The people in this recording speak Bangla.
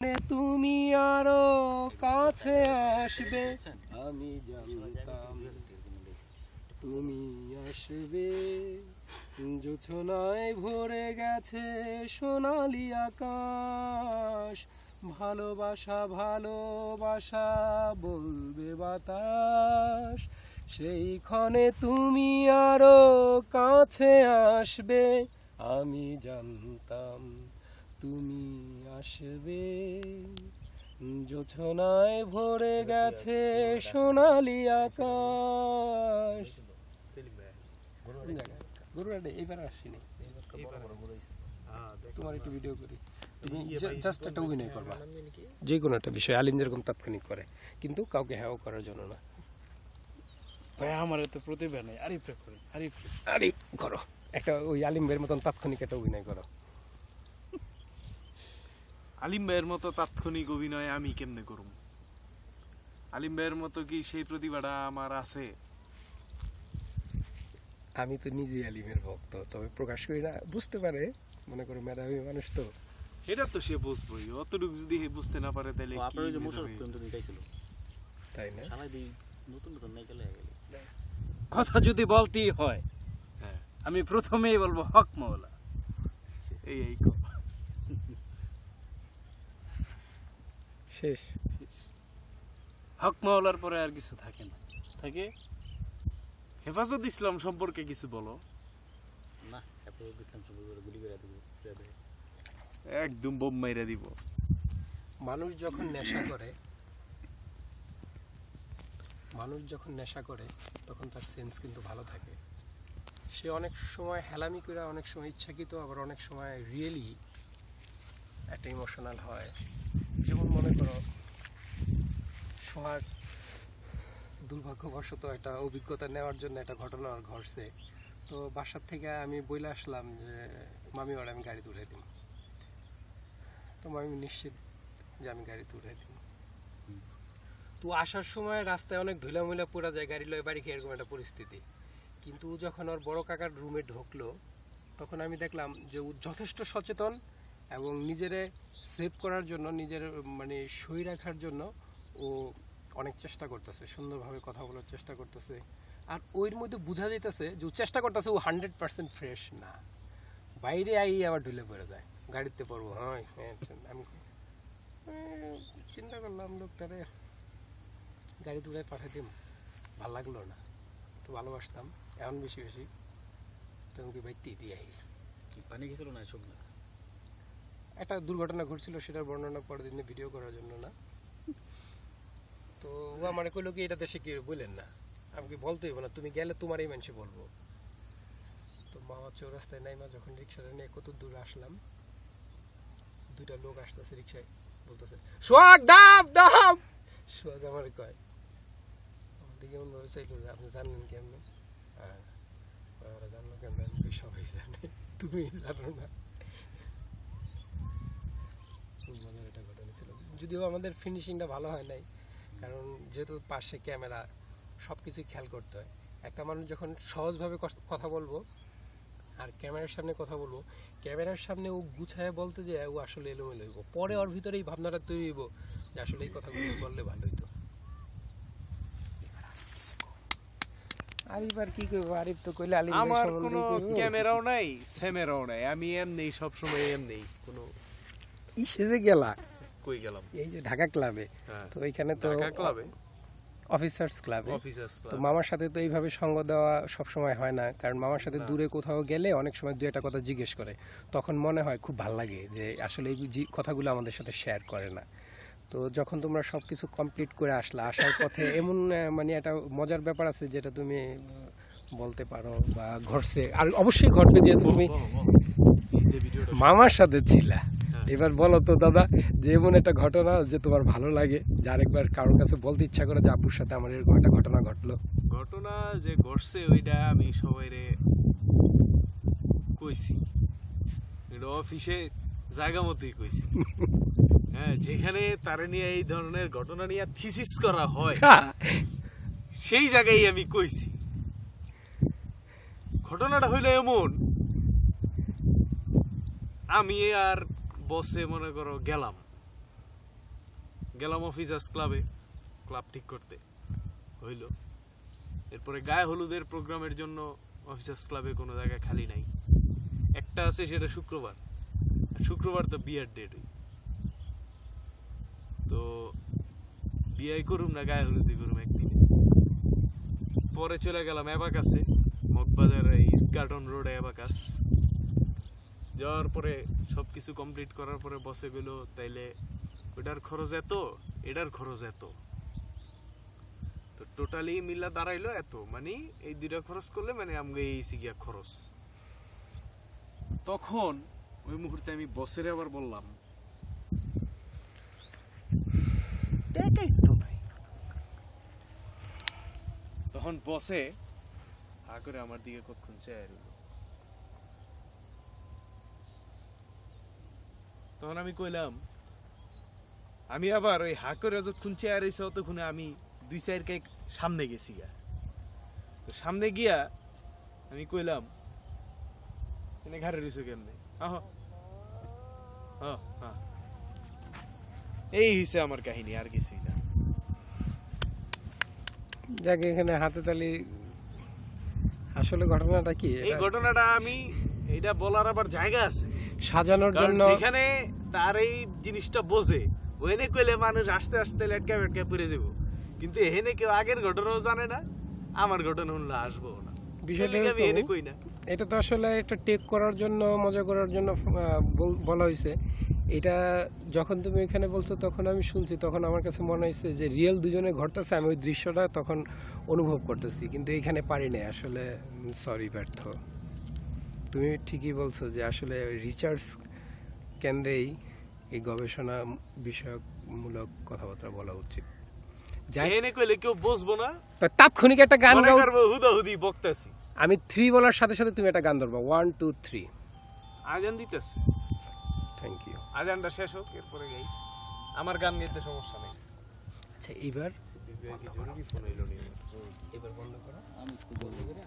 তুমি আরো কাছে আসবে, আমি জানতাম তুমি আসবে। জোছনায় ভরে গেছে সোনালি আকাশ, ভালোবাসা ভালোবাসা বলবে বাতাস। সেই ক্ষণে তুমি আরো কাছে আসবে, আমি জানতাম তুমি আসবে। জোছনায় ভরে গেছে সোনালি আকাশ। গরুরাটে এইবার আসিনি, তোমার একটু ভিডিও করি, তুমি জাস্ট একটা অভিনয় করবা যে কোনো একটা বিষয়। আলিম যেরকম তাৎক্ষণিক করে, কিন্তু কাউকে হ্যাও করার জন্য না। ভাই আমার তো প্রতিভা নেই, আরিফ করি, আরিফ করো একটা, ওই আলিম ভাইয়ের মতন তাৎক্ষণিক একটা অভিনয় করো। আলিম ভাইয়ের মতো তাৎক্ষণিক অভিনয় আমি কেমনে করব? আলিম ভাইয়ের মতো কি সেই প্রতিভাটা আমার আছে? আমি তো নিজেই আলিমের ভক্ত, তবে প্রকাশ করি না। বুঝতে পারে, মনে করো মেধাবী মানুষ তো। এটা তো সে বুঝবই, অতটুকু যদি বুঝতে না পারে তাহলে আপনার যে মোশাররফ কিন্তু নিটাইছিল, তাই না? শালা দিই নতুন নতুন নাই গেলে কথা যদি বলতেই হয়, হ্যাঁ আমি প্রথমেই বলবো হক মাওলা। এই শেষ। হক মাওলার পরে আর কিছু থাকে না। থাকে হেফাজত ইসলাম সম্পর্কে কিছু বলো। না এত ইসলাম সম্পর্কে গুলি করে দেবো, একদম বোম মাইরা দিব। মানুষ যখন নেশা করে তখন তার সেন্স কিন্তু ভালো থাকে। সে অনেক সময় হেলামি করে, অনেক সময় ইচ্ছাকৃত, আবার অনেক সময় রিয়েলি একটা ইমোশনাল হয়। যেমন মনে করো, সোহাগ দুর্ভাগ্যবশত একটা অভিজ্ঞতা নেওয়ার জন্য একটা ঘটনা ঘটছে। তো বাসার থেকে আমি বলে আসলাম যে মামি ওর আমি গাড়িতে উঠে দিই। তো মামি নিশ্চিত যে আমি গাড়িতে উঠে দিই। তো আসার সময় রাস্তায় অনেক ঢুলামুলা পড়া যায়, গাড়ি লয়ে বাড়ি খেয়ে, এরকম একটা পরিস্থিতি। কিন্তু যখন ওর বড় কাকার রুমে ঢুকলো, তখন আমি দেখলাম যে ও যথেষ্ট সচেতন এবং নিজেরে সেভ করার জন্য, নিজের মানে সই রাখার জন্য ও অনেক চেষ্টা করতেছে, সুন্দরভাবে কথা বলার চেষ্টা করতেছে। আর ওর মধ্যে বোঝা যাইতেছে যে ও চেষ্টা করতেছে, ও 100% ফ্রেশ না। বাইরে আই আবার ঢুলে পড়ে যায়, গাড়িতে পড়বো। হ্যাঁ আমি চিন্তা করলাম লোকটারে গাড়িতে উড়ে পাঠিয়ে দিম, ভাল লাগলো না। একটু ভালোবাসতাম এমন বেশি বেশি, তোমাকে বাইতে দিয়ে কি পানি গেছিল না সব না। একটা দুর্ঘটনা ঘটছিল, সেটার বর্ণনা পরের দিনে ভিডিও করার জন্য না। তো ও আমার কইলো কি এটা দেশে কি বললেন না, আমি কি বলতে হইব না, তুমি গেলে তোমার এই মানুষে বলবো। তো মামা চৌরাস্তায় নাইমা যখন রিক্সাটা নিয়ে কত দূর আসলাম, দুইটা লোক আসতেছে রিক্সায়, বলতেছে সোহাগ দাম দাম। সোহাগ আমার কয়, আমার দিকে এমন ভাবে চাইলো যে আপনি জানলেন কেমন? হ্যাঁ ওরা জানলো কেমন? সবাই জানে, তুমি জানো না। খুব মজার একটা ঘটনা ছিল, যদিও আমাদের ফিনিশিংটা ভালো হয় নাই, কারণ যেহেতু পাশে ক্যামেরা, সবকিছুই খেয়াল করতে হয়। একটা মানুষ যখন সহজভাবে কথা বলবো আর ক্যামেরার সামনে কথা বলবো, ক্যামেরার সামনে ও গুছায় বলতে যে ও আসলে এলোমেলো হইব, পরে ওর ভিতরে এই ভাবনাটা তৈরি হইব যে আসলে এই কথাগুলো বললে ভালো হইতো। আরিফ আর কি করবো, আরিফ তো কইলে আলিম আমার কোনো ক্যামেরাও নাই, স্যামেরাও নাই, আমি এমনি সব সময় এমনি। কোনো ইসে গেলা কই গেলাম? এই যে ঢাকা ক্লাবে। তো ওইখানে তো ঢাকা ক্লাবে, অফিসার্স ক্লাবে। অফিসার্স তো ক্লাব। মামার সাথে তো এইভাবে সঙ্গ দেওয়া সব সময় হয় না, কারণ মামার সাথে দূরে কোথাও গেলে অনেক সময় দু একটা কথা জিজ্ঞেস করে, তখন মনে হয় খুব ভাল লাগে যে আসলে এই কথাগুলো আমাদের সাথে শেয়ার করে না। তো যখন তোমরা সবকিছু কমপ্লিট করে আসলা, আসার পথে এমন মানে একটা মজার ব্যাপার আছে যেটা তুমি বলতে পারো বা ঘটছে, আর অবশ্যই ঘটবে যেহেতু তুমি মামার সাথে ছিলা। এবার বলো তো দাদা, যে এমন একটা ঘটনা যে তোমার ভালো লাগে, যে আরেকবার কারোর কাছে বলতে ইচ্ছা করে যে আপুর সাথে আমার এরকম একটা ঘটনা ঘটলো। ঘটনা যে ঘটছে ওইটা আমি সবাইরে কইছি, এটা অফিসে জায়গা মতোই কইছি। হ্যাঁ, যেখানে তারে নিয়ে এই ধরনের ঘটনা নিয়ে থিসিস করা হয় সেই জায়গায় আমি কইছি। ঘটনাটা হইলো এমন, আমি আর বসে মনে করো গেলাম গেলাম অফিসার্স ক্লাবে, ক্লাব ঠিক করতে হইল। এরপরে গায়ে হলুদের প্রোগ্রামের জন্য অফিসার্স ক্লাবে কোনো জায়গা খালি নাই, একটা আছে সেটা শুক্রবার, আর শুক্রবার তো বিয়ের ডেট। তো বিয়ে করুম না গায়ে হলুদি করুম একদিনে। পরে চলে গেলাম অ্যাবাকাসে, মগবাজার ইস্কাটন রোড অ্যাবাকাস। যাওয়ার পরে সবকিছু কমপ্লিট করার পরে বসে গেল, তাইলে ওটার খরচ এত, এটার খরচ এত, তো টোটালি মিলা দাঁড়াইলো এত, মানে এই দুইটা খরচ করলে মানে আমাকে এই গিয়া খরচ। তখন ওই মুহূর্তে আমি বসের আবার বললাম, টাকাই তো নাই। তখন বসে হা করে আমার দিকে কতক্ষণ চেয়ে রইল। তখন আমি কইলাম, আমি আবার ওই হা করে যতক্ষণ চেয়ে রয়েছে ততক্ষণে আমি 2-4 কেক সামনে গেছি গা। তো সামনে গিয়া আমি কইলাম, এনে ঘাড়ে রয়েছে কেমনে, আহ এই হিসে আমার কাহিনী, আর কিছুই না। যাকে এখানে হাতে তালি, আসলে ঘটনাটা কি? এই ঘটনাটা আমি এটা বলার আবার জায়গা আছে সাজানোর জন্য, যেখানে তার এই জিনিসটা বোঝে, ওখানে কইলে মানুষ আস্তে আস্তে লেটকা বেটকা পড়ে যাবো, কিন্তু এখানে কেউ আগের ঘটনাও জানে না, আমার ঘটনা শুনলে আসবো না। বিষয়টা আমি এনে কই না, এটা তো আসলে একটা টেক করার জন্য, মজা করার জন্য বলা হয়েছে। এটা যখন তুমি এখানে বলছো তখন আমি শুনছি, তখন আমার কাছে মনে হয়েছে যে রিয়েল দুজনে ঘটতেছে, আমি ওই দৃশ্যটা তখন অনুভব করতেছি, কিন্তু এখানে পারি নাই আসলে। সরি, ব্যর্থ। তুমি ঠিকই বলছো যে আসলে রিসার্চ কেন্দ্রেই এই গবেষণা বিষয়ক মূলক কথাবার্তা বলা উচিত। এনে কইলে কেউ বুঝবো না, তাৎক্ষণিক একটা গান গাও, হুদাহুদি বকতেছি। আমি 3 বলার সাথে সাথে তুমি একটা গান ধরবা, 1 2 3। আজান দিতেছে, থ্যাংক ইউ। আজানটা শেষ হোক, এরপরে গাই। আমার গান গাইতে সমস্যা নেই। আচ্ছা, এইবার জরুরি ফোন এলো নি। এবার বন্ধ করো। আমি বলতে করে